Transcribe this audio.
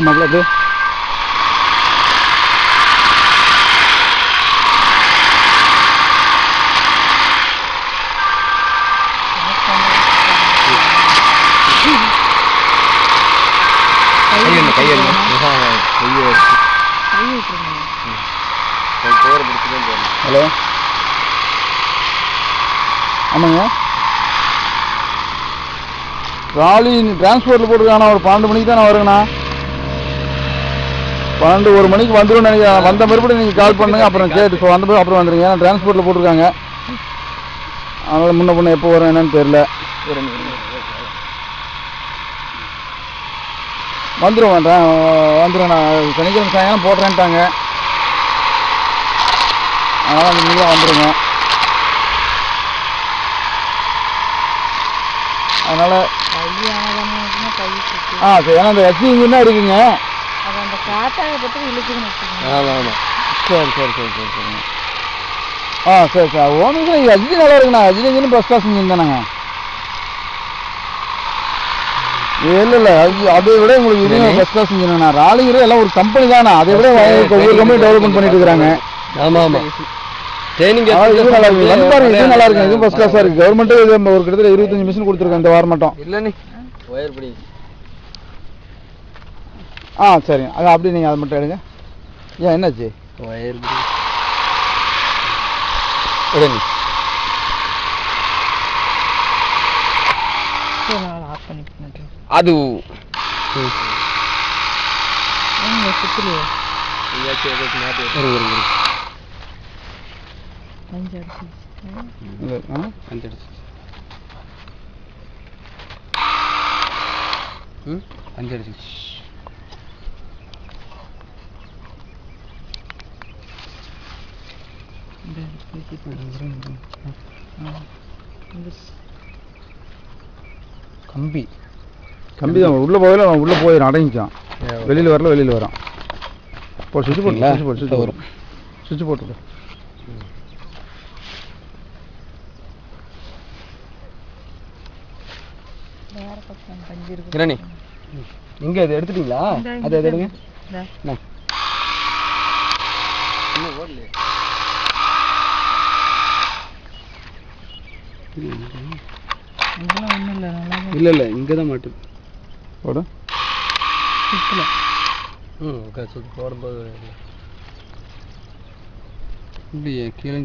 मतलब ஹலோ ஆமாங்க ராலி டிரான்ஸ்போர்ட்டில் போட்டுருக்காண்ணா ஒரு 12 மணிக்கு தான் நான் வருங்கண்ணா 1 மணிக்கு வந்துடும் நினைக்கிறேன் வந்த மறுபடியும் நீங்கள் கால் பண்ணுங்க அப்புறம் கேட்டு வந்த பிறகு அப்புறம் வந்துடுங்க ஏன்னா டிரான்ஸ்போர்ட்டில் போட்டிருக்காங்க அதனால் முன்ன எப்போ வரும் என்னன்னு தெரியல வந்துடும் வந்துடும் நான் சனிக்கிழமை சாயங்காலம் போடுறேன்ட்டாங்க அதனால் அந்த நீங்கள் வந்துடுங்க அதனால் சரி ஏன்னா இந்த எஸ்சி இன்ஜின் தான் இருக்குங்க ஆமாம் சரி சரி சரி சரி சரிங்க சரி சார் ஒன்றும் சார் எஸ்ஜி நல்லா இருக்குண்ணா SG engine first class engine தானேங்க இல்லை அதை விட உங்களுக்கு இதுவும் ஃபஸ்ட் கிளாஸ் இன்ஜினா ராலிங்கிறது எல்லாம் ஒரு கம்பெனி தானே அதை விட ஒவ்வொரு கம்பெனி டெவலப்மெண்ட் பண்ணிட்டு இருக்கிறாங்க ஆமாம் ஆமாம் ட்ரைனிங் இது நல்லா இருக்கு வந்து பாருங்க இது நல்லா இருக்கு இது ஃபஸ்ட் கிளாஸாக இருக்குது கவர்மெண்ட்டு இது ஒரு கிட்டத்தட்ட 25 மிஷின் கொடுத்துருக்கேன் இந்த வாரம் மட்டும் இல்லைண்ணே ஒயர் படி சரிங்க அது அப்படி நீங்கள் அதை மட்டும் எடுங்க ஏன் என்னாச்சு ஒயர் எடுங்க அது கம்பி கம்பி தான் உள்ளே போகல உள்ளே போய் அடங்கிச்சான் வெளியில் வரல வெளியில் வரான் இப்போ சுவிட்ச் போடல சுவிட்ச் வரும் சுவிட்ச் போட்டு கிரணி எங்கே அது எடுத்துட்டீங்களா அது எது எடுங்க இல்லை இல்லை இங்கே தான் மாட்டு போட போடும்போது இல்லையே கீழே